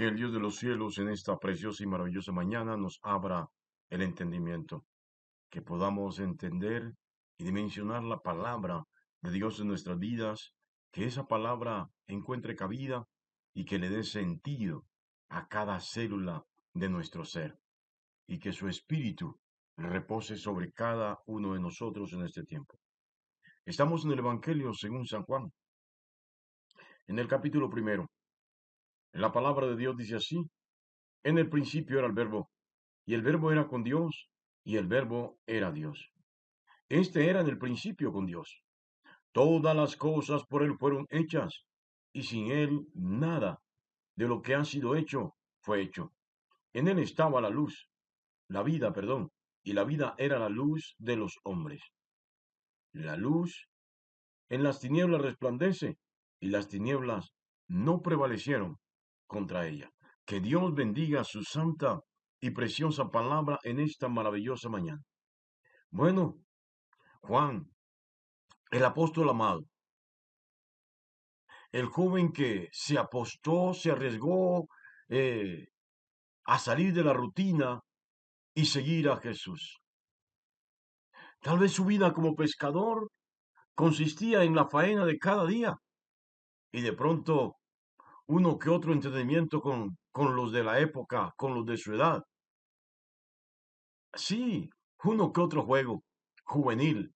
Que el Dios de los cielos en esta preciosa y maravillosa mañana nos abra el entendimiento, que podamos entender y dimensionar la palabra de Dios en nuestras vidas, que esa palabra encuentre cabida y que le dé sentido a cada célula de nuestro ser, y que su espíritu repose sobre cada uno de nosotros en este tiempo. Estamos en el Evangelio según San Juan, en el capítulo primero. La palabra de Dios dice así: en el principio era el verbo, y el verbo era con Dios, y el verbo era Dios. Este era en el principio con Dios. Todas las cosas por él fueron hechas, y sin él nada de lo que ha sido hecho fue hecho. En él estaba la luz, y la vida era la luz de los hombres. La luz en las tinieblas resplandece, y las tinieblas no prevalecieron contra ella. Que Dios bendiga su santa y preciosa palabra en esta maravillosa mañana. Bueno, Juan, el apóstol amado, el joven que se apostó, se arriesgó a salir de la rutina y seguir a Jesús. Tal vez su vida como pescador consistía en la faena de cada día, y de pronto uno que otro entretenimiento con los de la época, con los de su edad. Sí, uno que otro juego juvenil.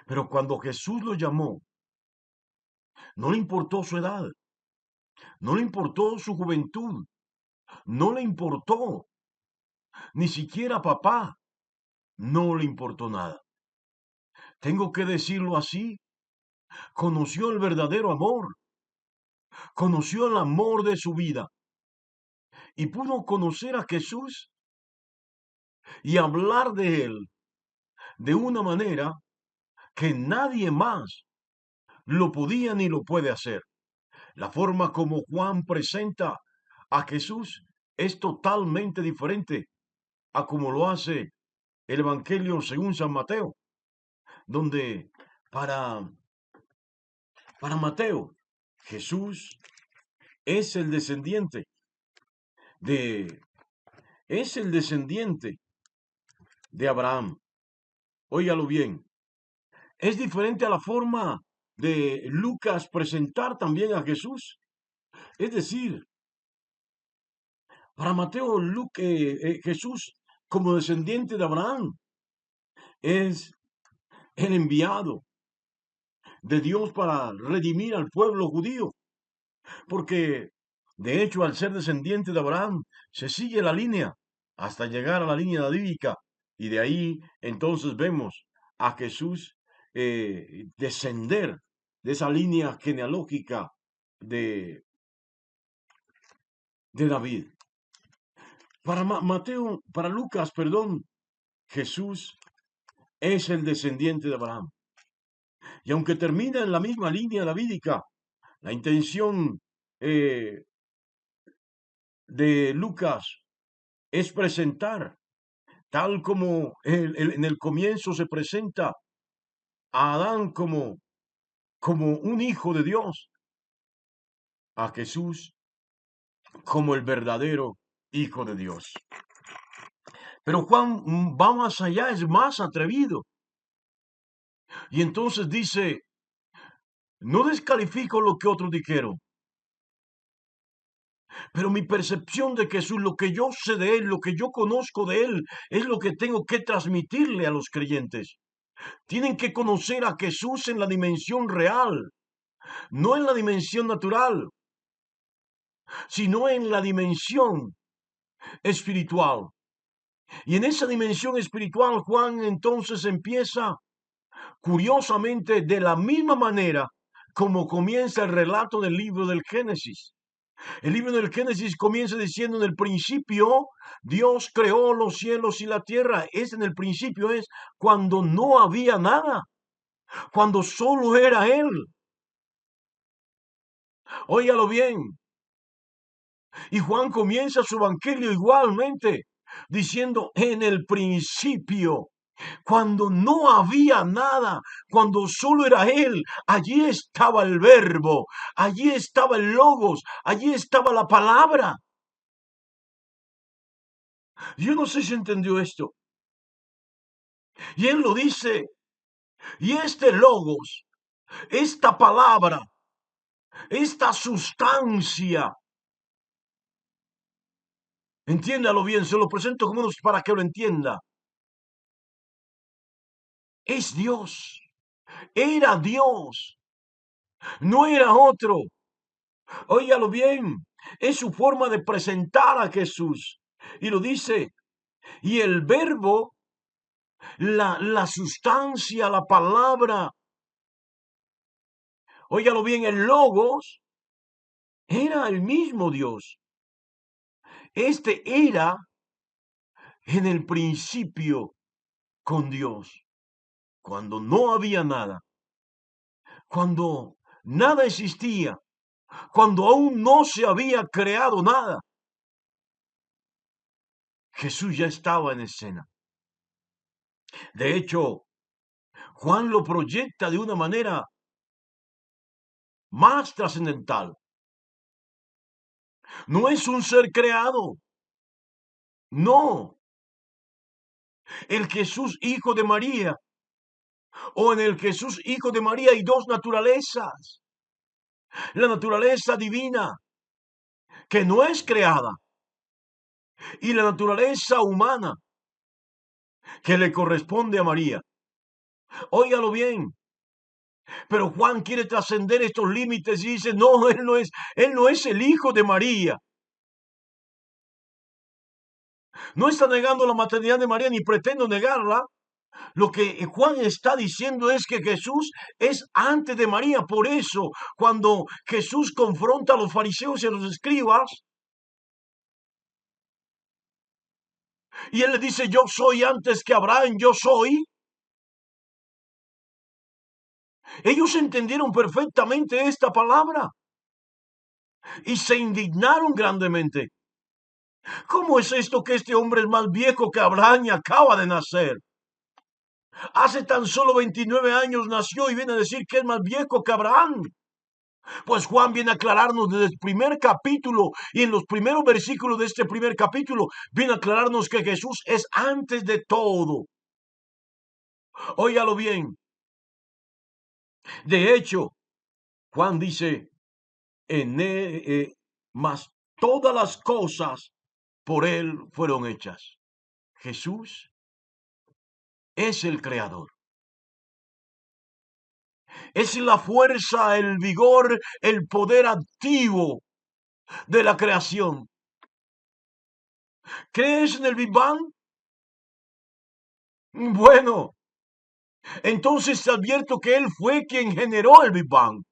Pero cuando Jesús lo llamó, no le importó su edad, no le importó su juventud, no le importó, ni siquiera papá, no le importó nada. Tengo que decirlo así, conoció el verdadero amor, conoció el amor de su vida y pudo conocer a Jesús y hablar de él de una manera que nadie más lo podía ni lo puede hacer. La forma como Juan presenta a Jesús es totalmente diferente a como lo hace el Evangelio según San Mateo, donde para, para Mateo Jesús es el descendiente de es el descendiente de Abraham. Óigalo bien. Es diferente a la forma de Lucas presentar también a Jesús. Es decir, para Mateo, Jesús como descendiente de Abraham es el enviado de Dios para redimir al pueblo judío. Porque, de hecho, al ser descendiente de Abraham, se sigue la línea hasta llegar a la línea davídica. Y de ahí, entonces, vemos a Jesús descender de esa línea genealógica de, de David. Para Lucas, perdón, Jesús es el descendiente de Abraham. Y aunque termina en la misma línea davídica, la intención de Lucas es presentar, tal como en el comienzo se presenta a Adán como un hijo de Dios, a Jesús como el verdadero hijo de Dios. Pero Juan va más allá, es más atrevido. Y entonces dice, no descalifico lo que otros dijeron, pero mi percepción de Jesús, lo que yo sé de él, lo que yo conozco de él, es lo que tengo que transmitirle a los creyentes. Tienen que conocer a Jesús en la dimensión real, no en la dimensión natural, sino en la dimensión espiritual. Y en esa dimensión espiritual, Juan entonces empieza, curiosamente, de la misma manera como comienza el relato del libro del Génesis. El libro del Génesis comienza diciendo: en el principio Dios creó los cielos y la tierra. En el principio es cuando no había nada, cuando solo era Él. Óigalo bien. Y Juan comienza su evangelio igualmente diciendo: en el principio, cuando no había nada, cuando solo era Él, allí estaba el verbo, allí estaba el logos, allí estaba la palabra. Yo no sé si entendió esto. Y él lo dice, y este logos, esta palabra, esta sustancia, entiéndalo bien, se lo presento como unos para que lo entienda. Es Dios, era Dios, no era otro. Óigalo bien, es su forma de presentar a Jesús. Y lo dice, y el verbo, la sustancia, la palabra, óigalo bien, el logos, era el mismo Dios. Este era en el principio con Dios, cuando no había nada, cuando nada existía, cuando aún no se había creado nada. Jesús ya estaba en escena. De hecho, Juan lo proyecta de una manera más trascendental. No es un ser creado, no. El Jesús hijo de María, o en el Jesús hijo de María hay dos naturalezas. La naturaleza divina, que no es creada, y la naturaleza humana, que le corresponde a María. Óigalo bien. Pero Juan quiere trascender estos límites y dice, no, él no es el hijo de María. No está negando la maternidad de María ni pretendo negarla. Lo que Juan está diciendo es que Jesús es antes de María. Por eso, cuando Jesús confronta a los fariseos y a los escribas, y él le dice, yo soy antes que Abraham, yo soy. Ellos entendieron perfectamente esta palabra y se indignaron grandemente. ¿Cómo es esto que este hombre es más viejo que Abraham y acaba de nacer? Hace tan solo 29 años nació y viene a decir que es más viejo que Abraham. Pues Juan viene a aclararnos desde el primer capítulo y en los primeros versículos de este primer capítulo viene a aclararnos que Jesús es antes de todo. Óigalo bien. De hecho, Juan dice, mas todas las cosas por él fueron hechas. Jesús es el creador. Es la fuerza, el vigor, el poder activo de la creación. ¿Crees en el Big Bang? Bueno, entonces te advierto que él fue quien generó el Big Bang.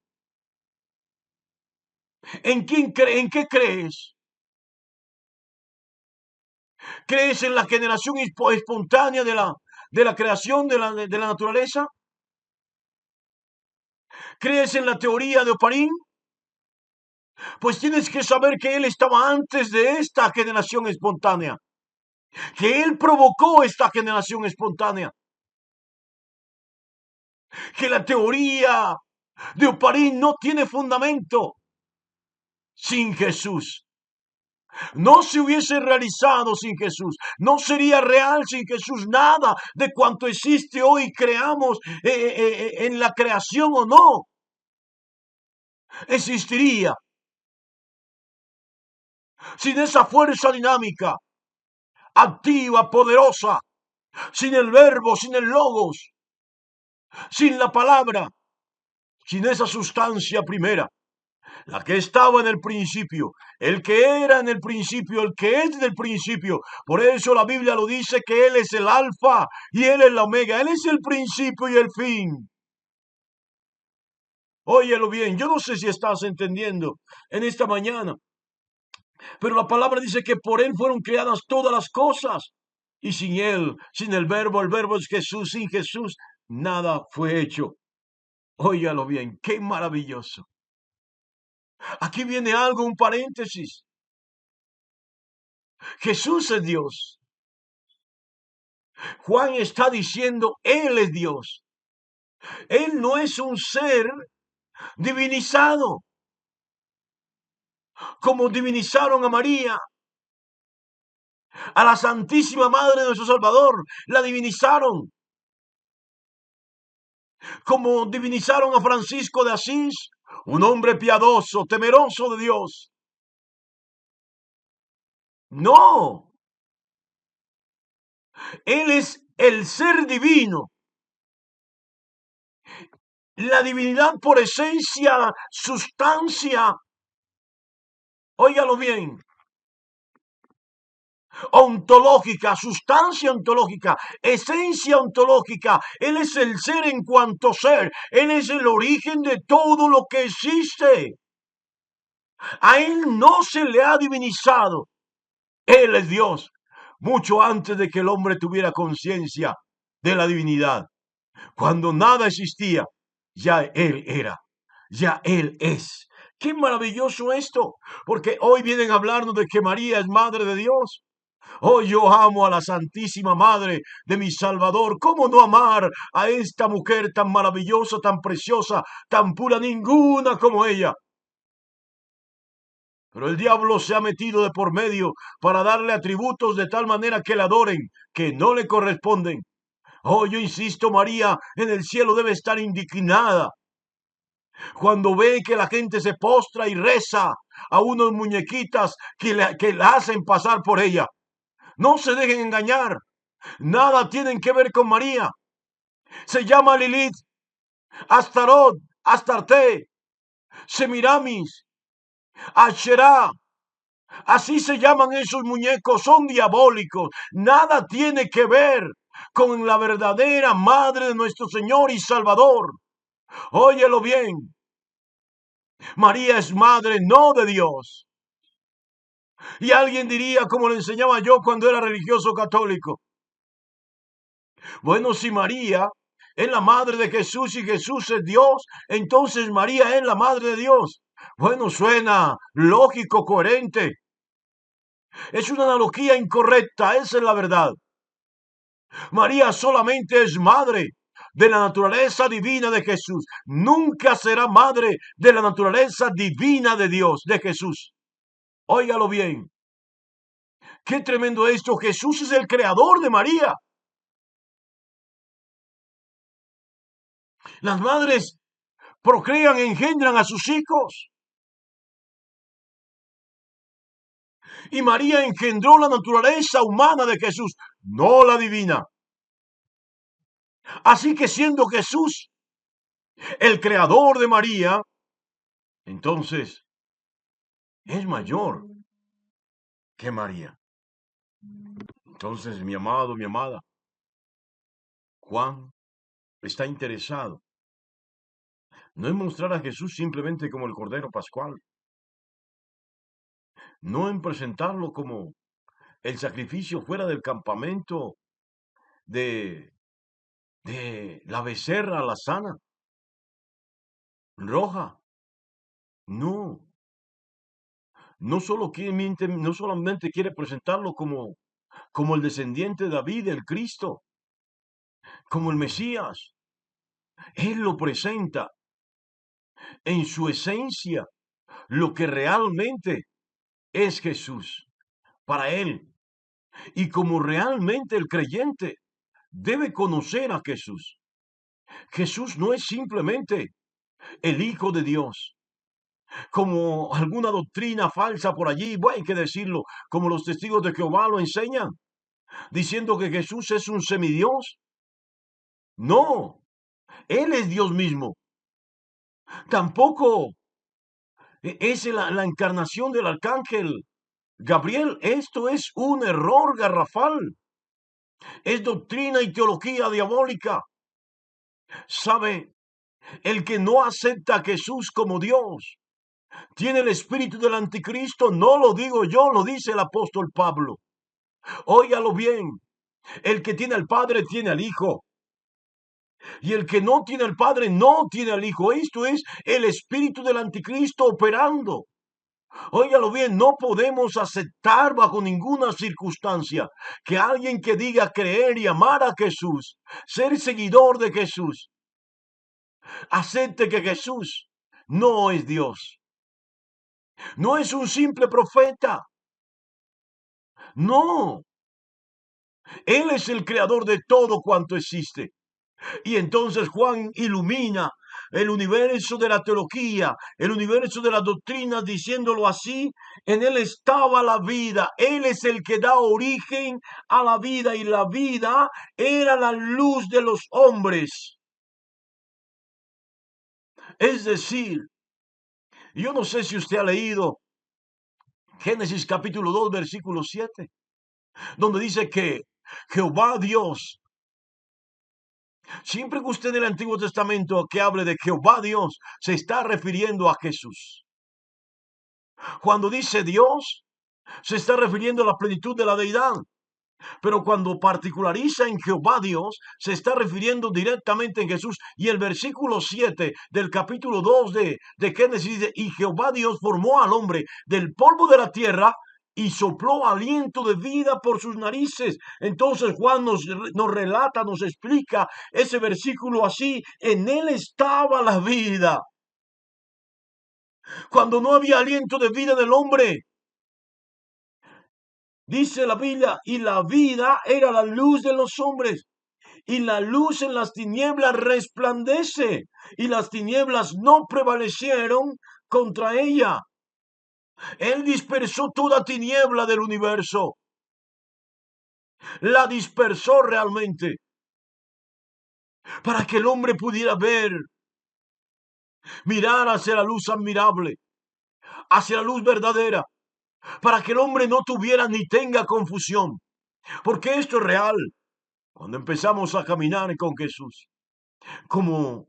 ¿En qué crees? ¿Crees en la generación espontánea de la creación de la naturaleza? ¿Crees en la teoría de Oparín? Pues tienes que saber que él estaba antes de esta generación espontánea, que él provocó esta generación espontánea, que la teoría de Oparín no tiene fundamento sin Jesús. No se hubiese realizado sin Jesús, no sería real sin Jesús, nada de cuanto existe hoy creamos en la creación o no, existiría sin esa fuerza dinámica, activa, poderosa, sin el verbo, sin el logos, sin la palabra, sin esa sustancia primera, la que estaba en el principio, el que era en el principio, el que es del principio. Por eso la Biblia lo dice que Él es el alfa y Él es la omega, Él es el principio y el fin. Óyelo bien, yo no sé si estás entendiendo en esta mañana, pero la palabra dice que por Él fueron creadas todas las cosas. Y sin Él, sin el verbo es Jesús, sin Jesús, nada fue hecho. Óyalo bien, qué maravilloso. Aquí viene algo, un paréntesis. Jesús es Dios. Juan está diciendo, Él es Dios. Él no es un ser divinizado, como divinizaron a María, A la Santísima Madre de nuestro Salvador la divinizaron, como divinizaron a Francisco de Asís, un hombre piadoso, temeroso de Dios. No, Él es el ser divino, la divinidad por esencia, sustancia. Óigalo bien, ontológica, sustancia ontológica, esencia ontológica. Él es el ser en cuanto ser. Él es el origen de todo lo que existe. A Él no se le ha divinizado. Él es Dios, mucho antes de que el hombre tuviera conciencia de la divinidad. Cuando nada existía, ya Él era, ya Él es. Qué maravilloso esto, porque hoy vienen a hablarnos de que María es Madre de Dios. Hoy yo amo a la Santísima Madre de mi Salvador. ¿Cómo no amar a esta mujer tan maravillosa, tan preciosa, tan pura, ninguna como ella? Pero el diablo se ha metido de por medio para darle atributos de tal manera que le adoren, que no le corresponden. Oh, yo insisto, María en el cielo debe estar indignada cuando ve que la gente se postra y reza a unos muñequitas que la hacen pasar por ella. No se dejen engañar. Nada tienen que ver con María. Se llama Lilith, Astarot, Astarte, Semiramis, Asherá. Así se llaman esos muñecos, son diabólicos. Nada tiene que ver con la verdadera Madre de nuestro Señor y Salvador. Óyelo bien. María es madre no de Dios. Y alguien diría, como le enseñaba yo cuando era religioso católico, bueno, si María es la madre de Jesús y Jesús es Dios, entonces María es la madre de Dios. Bueno, suena lógico, coherente. Es una analogía incorrecta, esa es la verdad. María solamente es madre de la naturaleza divina de Jesús. Nunca será madre de la naturaleza divina de Dios, de Jesús. Óigalo bien. Qué tremendo esto. Jesús es el creador de María. Las madres procrean, engendran a sus hijos. Y María engendró la naturaleza humana de Jesús, no la divina. Así que siendo Jesús el creador de María, entonces es mayor que María. Entonces, mi amado, mi amada, Juan está interesado no en mostrar a Jesús simplemente como el Cordero Pascual, no en presentarlo como el sacrificio fuera del campamento de, de la becerra la sana, roja. No, no solamente quiere presentarlo como el descendiente de David, el Cristo, como el Mesías. Él lo presenta en su esencia, lo que realmente es Jesús para él. Y como realmente el creyente debe conocer a Jesús. Jesús no es simplemente el Hijo de Dios, como alguna doctrina falsa por allí, bueno, hay que decirlo, como los testigos de Jehová lo enseñan, diciendo que Jesús es un semidios. No, Él es Dios mismo. Tampoco es la encarnación del arcángel Gabriel. Esto es un error garrafal. Es doctrina y teología diabólica. ¿Sabe? El que no acepta a Jesús como Dios tiene el espíritu del anticristo. No lo digo yo, lo dice el apóstol Pablo. Óigalo bien. El que tiene al Padre tiene al Hijo. Y el que no tiene al Padre no tiene al Hijo. Esto es el espíritu del anticristo operando. Óigalo bien, no podemos aceptar bajo ninguna circunstancia que alguien que diga creer y amar a Jesús, ser seguidor de Jesús, acepte que Jesús no es Dios. No es un simple profeta. No. Él es el creador de todo cuanto existe. Y entonces Juan ilumina el universo de la teología, el universo de las doctrinas, diciéndolo así: en él estaba la vida, él es el que da origen a la vida y la vida era la luz de los hombres. Es decir, yo no sé si usted ha leído Génesis capítulo 2, versículo 7, donde dice que Jehová Dios, siempre que usted en el Antiguo Testamento que hable de Jehová Dios, se está refiriendo a Jesús. Cuando dice Dios, se está refiriendo a la plenitud de la deidad. Pero cuando particulariza en Jehová Dios, se está refiriendo directamente en Jesús. Y el versículo 7 del capítulo 2 de Génesis dice: y Jehová Dios formó al hombre del polvo de la tierra y sopló aliento de vida por sus narices. Entonces Juan nos relata, nos explica ese versículo así: en él estaba la vida. Cuando no había aliento de vida del hombre, dice la Biblia, y la vida era la luz de los hombres. Y la luz en las tinieblas resplandece, y las tinieblas no prevalecieron contra ella. Él dispersó toda tiniebla del universo. La dispersó realmente para que el hombre pudiera ver, mirar hacia la luz admirable, hacia la luz verdadera, para que el hombre no tuviera ni tenga confusión. Porque esto es real. Cuando empezamos a caminar con Jesús, como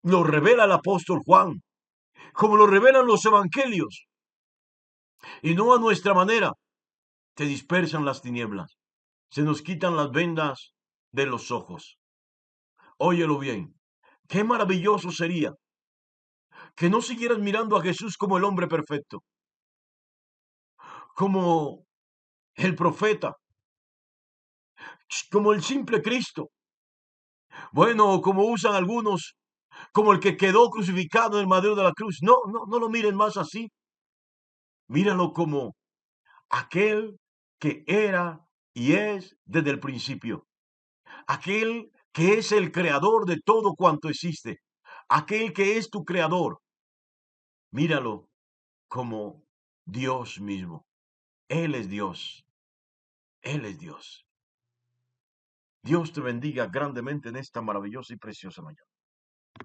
lo revela el apóstol Juan, como lo revelan los evangelios, y no a nuestra manera, se dispersan las tinieblas, se nos quitan las vendas de los ojos. Óyelo bien, qué maravilloso sería que no siguieras mirando a Jesús como el hombre perfecto, como el profeta, como el simple Cristo. Bueno, como usan algunos, como el que quedó crucificado en el madero de la cruz. No, no, no lo miren más así. Míralo como aquel que era y es desde el principio. Aquel que es el creador de todo cuanto existe. Aquel que es tu creador. Míralo como Dios mismo. Él es Dios. Él es Dios. Dios te bendiga grandemente en esta maravillosa y preciosa mañana.